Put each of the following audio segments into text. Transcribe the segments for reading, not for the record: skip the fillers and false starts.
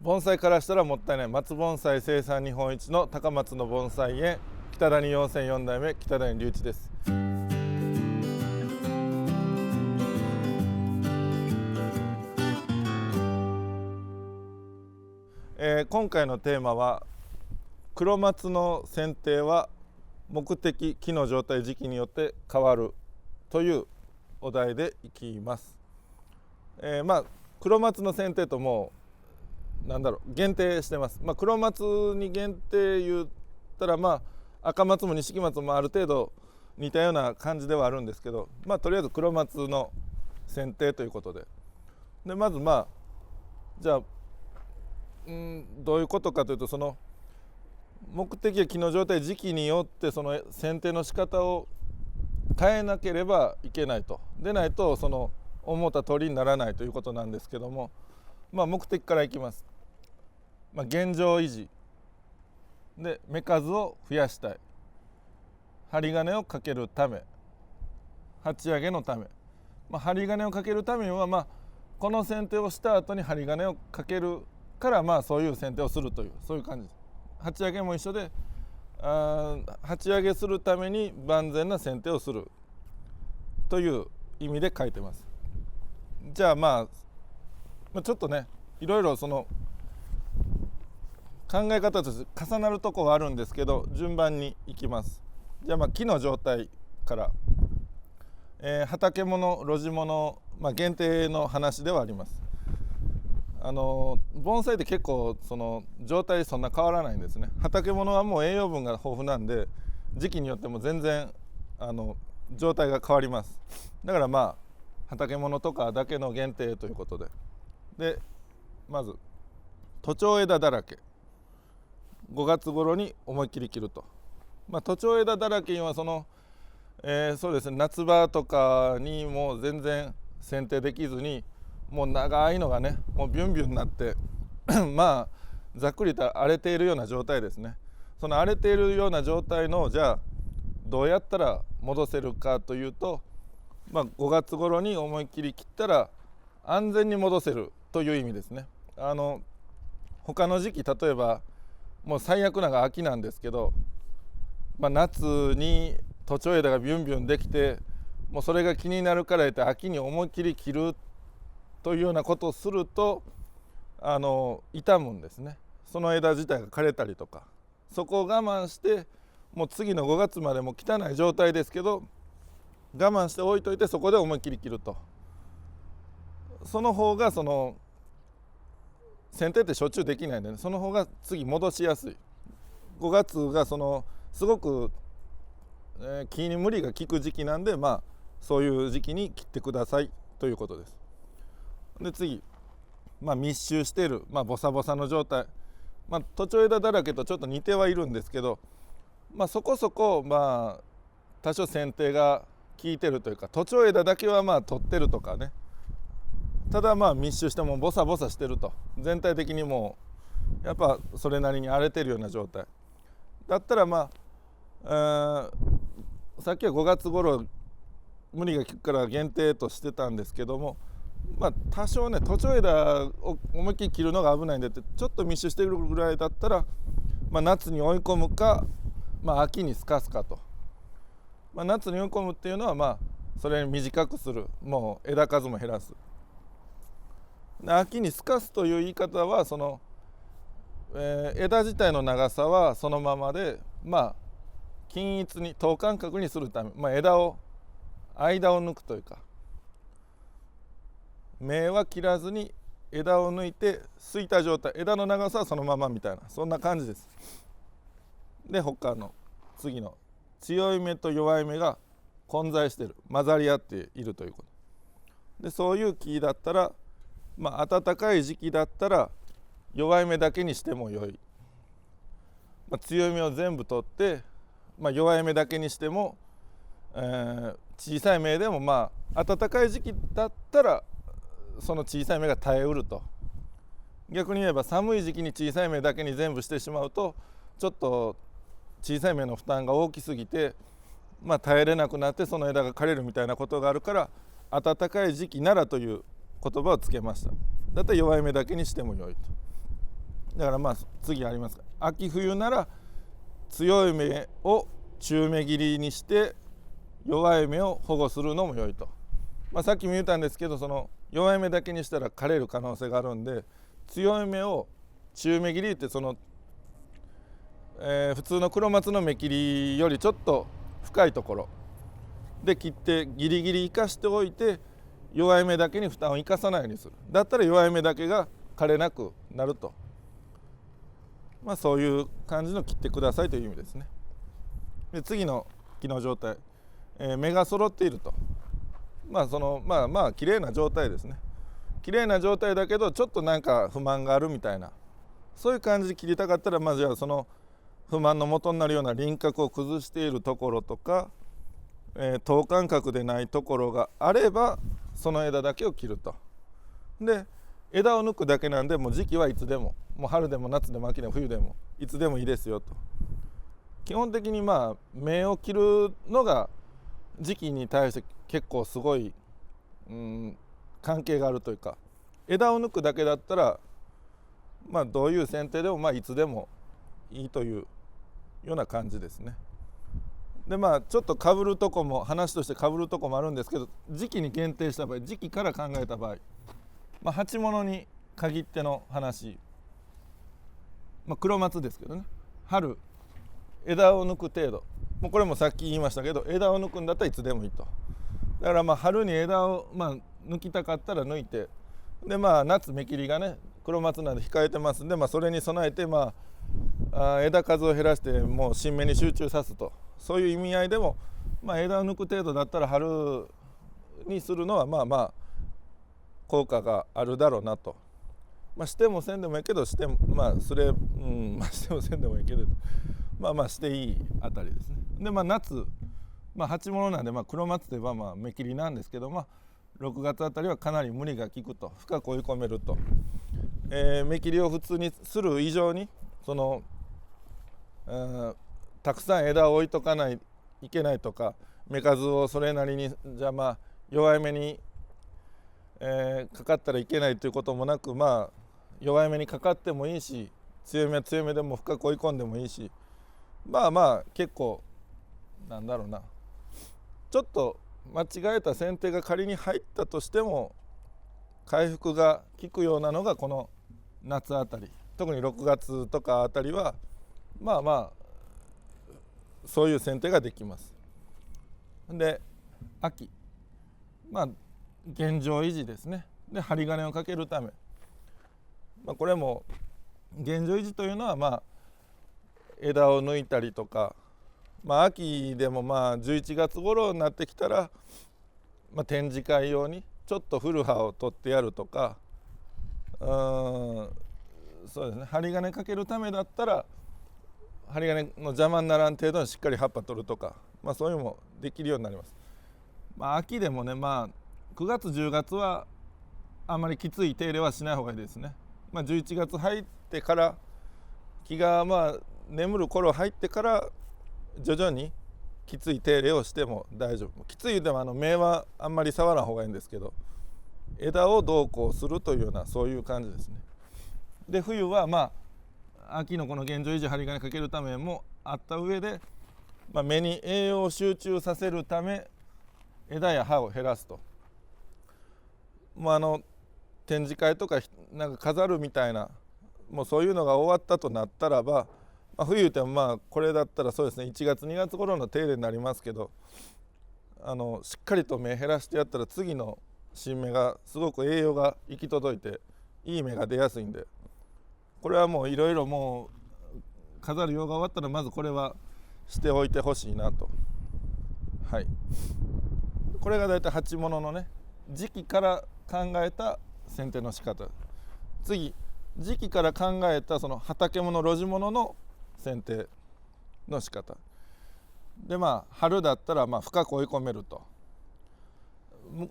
盆栽からしたらもったいない松盆栽生産日本一の高松の盆栽園北谷4004代目北谷隆一です。今回のテーマは黒松の剪定は目的木の状態時期によって変わるというお題でいきます。黒松の剪定とも限定してます。黒松に限定言ったら赤松も錦松もある程度似たような感じではあるんですけど、とりあえず黒松の剪定ということで、まずじゃあどういうことかというと、その目的や木の状態時期によってその剪定の仕方を変えなければいけないと。でないとその思った通りにならないということなんですけども、目的からいきます。現状維持で目数を増やしたい、針金をかけるため、鉢上げのため、針金をかけるためにはこの剪定をした後に針金をかけるからそういう剪定をするという、そういう感じです。鉢上げも一緒で、鉢上げするために万全な剪定をするという意味で書いてます。じゃあちょっとね、いろいろその考え方として重なるところはあるんですけど、順番にいきます。じゃあ木の状態から、畑物露地物、限定の話ではあります。盆栽って結構その状態そんな変わらないんですね。畑物はもう栄養分が豊富なんで、時期によっても全然状態が変わります。だから畑物とかだけの限定ということで、まず徒長枝だらけ、5月頃に思いっきり切ると。徒長枝だらけにはそうですね、夏場とかにもう全然剪定できずに、もう長いのがね、もうビュンビュンになってざっくりと荒れているような状態ですね。その荒れているような状態の、じゃあどうやったら戻せるかというと、5月頃に思いっきり切ったら安全に戻せるという意味ですね。他の時期、例えばもう最悪なが秋なんですけど、夏に徒長枝がビュンビュンできて、もうそれが気になるから言って秋に思いっきり切るというようなことをすると傷むんですね。その枝自体が枯れたりとか、そこを我慢してもう次の5月までも汚い状態ですけど我慢して置いといて、そこで思いっきり切ると、その方が剪定ってしょっちゅうできないんでね、その方が次戻しやすい。5月がすごく、木に無理が効く時期なんで、そういう時期に切ってくださいということです。で次、密集している、ボサボサの状態、徒長枝だらけとちょっと似てはいるんですけど、そこそこ多少剪定が効いてるというか、徒長枝だけは取ってるとかね、ただ密集してもボサボサしてると、全体的にもうやっぱそれなりに荒れてるような状態だったらさっきは5月頃無理が効くから限定としてたんですけども、多少ね、徒長枝を思いっきり切るのが危ないんでって、ちょっと密集してくるぐらいだったら、夏に追い込むか、秋にすかすかと。夏に追い込むっていうのはそれに短くする、もう枝数も減らす。秋にすかすという言い方は枝自体の長さはそのままで均一に等間隔にするため、間を抜くというか、芽は切らずに枝を抜いてすいた状態、枝の長さはそのままみたいな、そんな感じです。で他の次の強い芽と弱い芽が混在している、混ざり合っているということで、そういう木だったら暖かい時期だったら弱い芽だけにしても良い、強い芽を全部取って、弱い芽だけにしても、小さい芽でも暖かい時期だったらその小さい芽が耐えうると。逆に言えば寒い時期に小さい芽だけに全部してしまうと、ちょっと小さい芽の負担が大きすぎて、耐えれなくなってその枝が枯れるみたいなことがあるから、暖かい時期ならという言葉をつけました。だったら弱い芽だけにしても良いと。だからまあ次ありますが、秋冬なら強い芽を中芽切りにして弱い芽を保護するのも良いと。さっきも言ったんですけど、その弱い芽だけにしたら枯れる可能性があるんで、強い芽を中芽切りってその、普通の黒松の芽切りよりちょっと深いところで切ってギリギリ生かしておいて、弱い芽だけに負担を生かさないようにする。だったら弱い芽だけが枯れなくなると、そういう感じの切ってくださいという意味ですね。で次の木の状態、芽が揃っていると、綺麗な状態ですね。綺麗な状態だけどちょっとなんか不満があるみたいな、そういう感じで切りたかったら、じゃあその不満の元になるような輪郭を崩しているところとか、等間隔でないところがあればその枝だけを切ると。で枝を抜くだけなんで、もう時期はいつでも、もう春でも夏でも秋でも冬でもいつでもいいですよと。基本的に芽を切るのが時期に対して結構すごい、関係があるというか、枝を抜くだけだったらどういう剪定でもいつでもいいというような感じですね。でちょっとかぶるとこも、話としてかぶるとこもあるんですけど、時期に限定した場合、時期から考えた場合、鉢物に限っての話、黒松ですけどね、春枝を抜く程度、もうこれもさっき言いましたけど、枝を抜くんだったらいつでもいいと。だから春に枝を抜きたかったら抜いて、で夏芽切りがね黒松なんで控えてますんで、それに備えて枝数を減らしてもう新芽に集中さすと、そういう意味合いでも、枝を抜く程度だったら春にするのは効果があるだろうなと。してもせんでもいいけど、してもしてもせんでもいいけど、していいあたりですね。で夏、鉢物なんで黒松といえば芽切りなんですけど、6月あたりはかなり無理が効くと、深く追い込めると。芽切りを普通にする以上にその、たくさん枝を置いとかないといけないとか、芽数をそれなりにじゃあ弱い芽に、かかったらいけないということもなく、弱い芽にかかってもいいし、強めは強めでも深く追い込んでもいいし、結構なんだろうな、ちょっと間違えた剪定が仮に入ったとしても回復が効くようなのがこの夏あたり、特に6月とかあたりはそういう剪定ができます。で秋、現状維持ですね。で針金をかけるため、これも現状維持というのは枝を抜いたりとか、秋でも11月頃になってきたら、展示会用にちょっと古葉を取ってやるとか、そうですね、針金かけるためだったら針金の邪魔にならん程度にしっかり葉っぱ取るとか、そういうのもできるようになります。秋でもね、9月10月はあまりきつい手入れはしない方がいいですね。11月入ってから、木が眠る頃入ってから徐々にきつい手入れをしても大丈夫。きついでも芽はあんまり触らん方がいいんですけど、枝をどうこうするというようなそういう感じですね。で冬は秋のこの現状維持、針金かけるためもあった上で、芽に栄養を集中させるため枝や葉を減らすと。展示会とかなんか飾るみたいな、もうそういうのが終わったとなったらば、冬でもこれだったらそうですね、1月2月頃の手入れになりますけど、しっかりと芽減らしてやったら次の新芽がすごく栄養が行き届いていい芽が出やすいんで、これはもういろいろもう飾る用が終わったらまずこれはしておいてほしいなと。はい、これがだいたい鉢物のね、時期から考えた剪定の仕方。次、時期から考えたその畑物露地物の剪定の仕方で、春だったら深く追い込めると。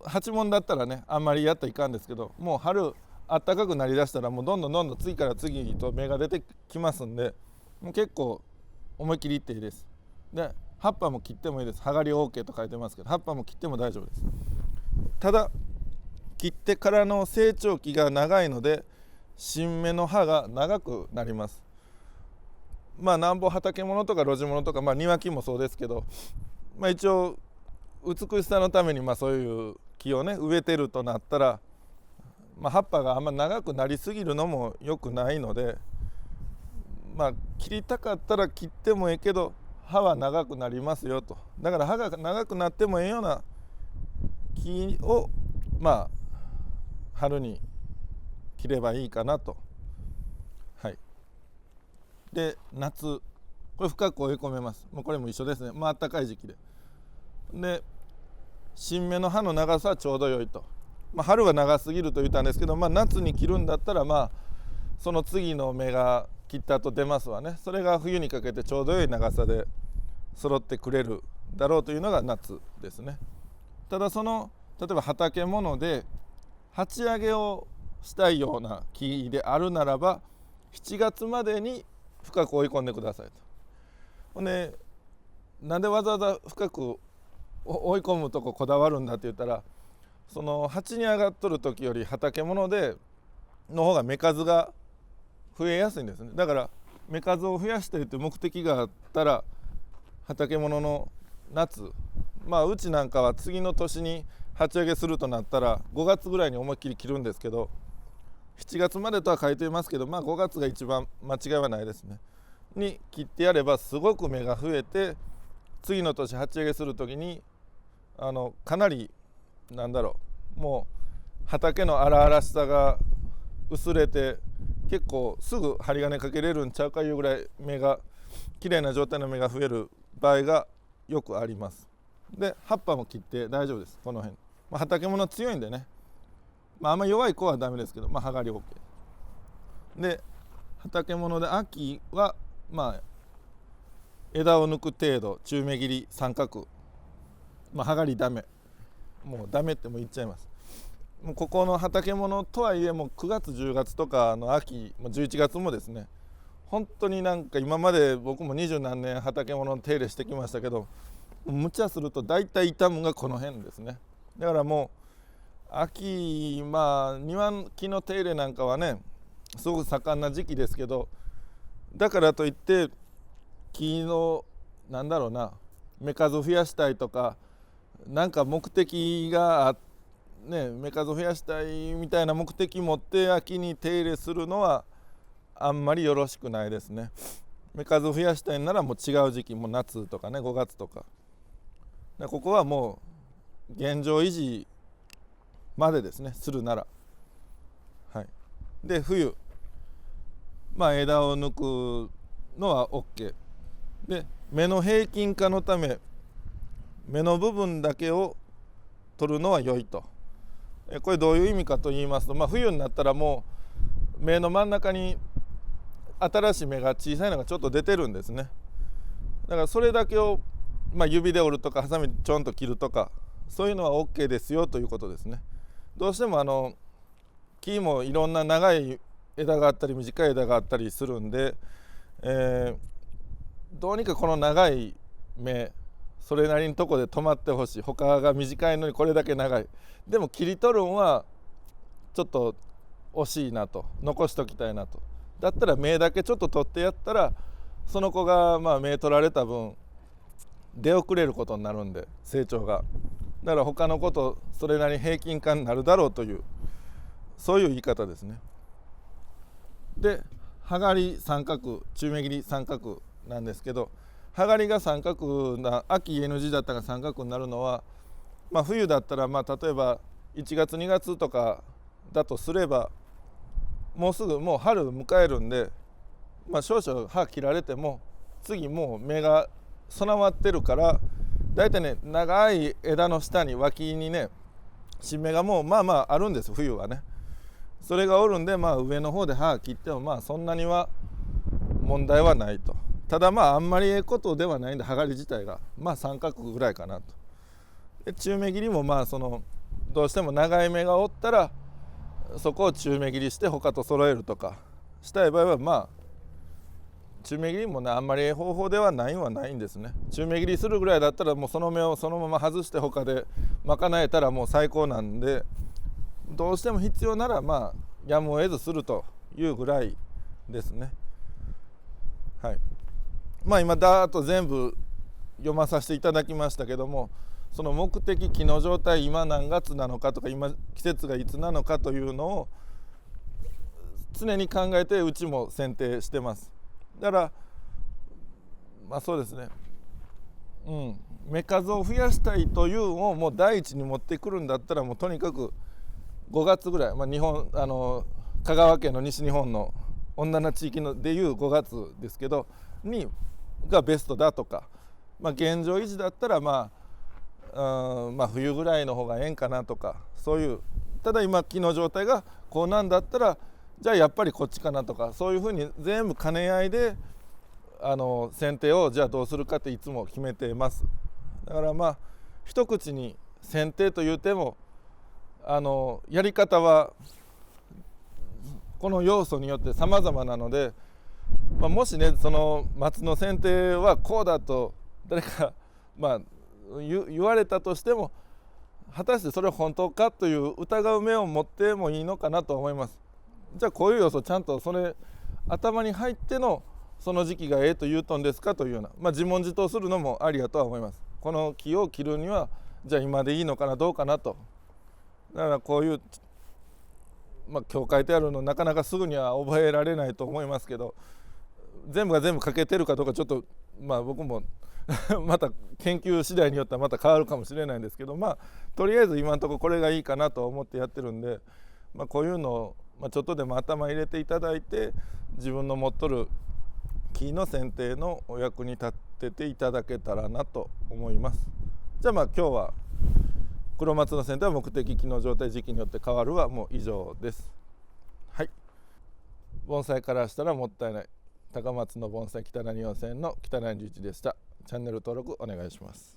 鉢物だったらねあんまりやったらいかんですけど、もう春あったかくなりだしたらもうどんどん次から次と芽が出てきますんで、もう結構思い切りいっていいです。で葉っぱも切ってもいいです。葉刈り OK と書いてますけど、葉っぱも切っても大丈夫です。ただ切ってからの成長期が長いので、新芽の葉が長くなります。なんぼ畑物とか露地物とか、庭木もそうですけど、一応美しさのためにそういう木をね植えてるとなったら、葉っぱがあんま長くなりすぎるのも良くないので、切りたかったら切ってもええけど葉は長くなりますよと。だから葉が長くなってもええような木を春に切ればいいかなと。で夏、これ深く追い込めます。これも一緒ですね。暖かい時期で新芽の葉の長さはちょうど良いと。春は長すぎると言ったんですけど、夏に切るんだったらその次の芽が切った後出ますわね。それが冬にかけてちょうど良い長さで揃ってくれるだろうというのが夏ですね。ただ例えば畑物で鉢上げをしたいような木であるならば7月までに深く追い込んでくださいと。ほんでなんでわざわざ深く追い込むとここだわるんだって言ったら、その鉢に上がっとる時より畑物での方が芽数が増えやすいんですね。だから芽数を増やしたいという目的があったら畑物の夏、うちなんかは次の年に鉢上げするとなったら5月ぐらいに思いっきり切るんですけど、7月までとは書いていますけど、5月が一番間違いはないですね。に切ってやればすごく芽が増えて、次の年鉢上げする時にかなりもう畑の荒々しさが薄れて結構すぐ針金かけれるんちゃうかいうぐらい芽が綺麗な状態の芽が増える場合がよくあります。で葉っぱも切って大丈夫です。この辺、畑物強いんでね、あんま弱い子はダメですけど、葉刈り OK で、畑物で秋は枝を抜く程度、中芽切り三角、葉刈りダメ、もうダメっても言っちゃいます。もうここの畑物とはいえもう9月10月とかの秋、11月もですね、本当に今まで僕も20何年畑物の手入れしてきましたけど、無茶すると大体傷むがこの辺ですね。だからもう秋、庭木の手入れなんかはねすごく盛んな時期ですけど、だからといって木の芽数を増やしたいとか目的が芽数を増やしたいみたいな目的持って秋に手入れするのはあんまりよろしくないですね。芽数を増やしたいならもう違う時期、もう夏とかね、5月とか。ここはもう現状維持までですね、するなら。で冬、枝を抜くのは OK で、芽の平均化のため芽の部分だけを取るのは良いと。これどういう意味かと言いますと、冬になったらもう芽の真ん中に新しい芽が小さいのがちょっと出てるんですね。だからそれだけを指で折るとかハサミでちょんと切るとか、そういうのは OK ですよということですね。どうしても木もいろんな長い枝があったり短い枝があったりするんで、どうにかこの長い芽それなりのとこで止まってほしい。他が短いのにこれだけ長い。でも切り取るんはちょっと惜しいなと、残しときたいなと。だったら芽だけちょっと取ってやったら、その子が芽取られた分出遅れることになるんで、成長が。だから他の子とそれなりに平均化になるだろうという、そういう言い方ですね。で葉刈り三角、中芽切り三角なんですけど、葉刈りが三角な、秋 NG だったら三角になるのは、冬だったら例えば1月2月とかだとすれば、もうすぐもう春迎えるんで、少々葉切られても次もう芽が備わってるから、だいたいね長い枝の下に脇にね新芽がもうあるんです、冬はね。それがおるんで、上の方で葉切ってもそんなには問題はないと。ただあんまりええことではないんで、葉刈り自体が三角ぐらいかなと。で中芽切りもどうしても長い芽がおったらそこを中芽切りして他と揃えるとかしたい場合は中芽切りもねあんまりええ方法ではないんですね。中芽切りするぐらいだったらもうその芽をそのまま外して他で賄えたらもう最高なんで、どうしても必要ならやむを得ずするというぐらいですね。はい。まあ今だーっと全部読まさせていただきましたけども、その目的木の状態今何月なのかとか今季節がいつなのかというのを常に考えてうちも選定してます。だからまあそうですね、芽数を増やしたいというのをもう第一に持ってくるんだったらもうとにかく5月ぐらい、日本香川県の西日本の温暖な地域のでいう5月ですけどがベストだとか、現状維持だったら冬ぐらいの方がええんかなとか、そういうただ今木の状態がこうなんだったらじゃあやっぱりこっちかなとか、そういうふうに全部兼ね合いで剪定をじゃあどうするかっていつも決めています。だから一口に剪定というてもやり方はこの要素によって様々なので、もしねその松の剪定はこうだと誰か言われたとしても、果たしてそれは本当かという疑う目を持ってもいいのかなと思います。じゃあこういう要素ちゃんとそれ頭に入ってのその時期がええと言うとんですかというような、自問自答するのもありやとは思います。この木を切るにはじゃあ今でいいのかなどうかなと。だからこういう今日書いてあるのなかなかすぐには覚えられないと思いますけど、全部が全部書けてるかどうかちょっと僕もまた研究次第によってはまた変わるかもしれないんですけど、とりあえず今のところこれがいいかなと思ってやってるんで、こういうのをちょっとでも頭入れていただいて自分の持っとる木の剪定のお役に立てていただけたらなと思います。じゃあ今日は黒松の剪定は目的木の状態時期によって変わるはもう以上です。はい。盆栽からしたらもったいない高松の盆栽北谷温泉の北谷隆一でした。チャンネル登録お願いします。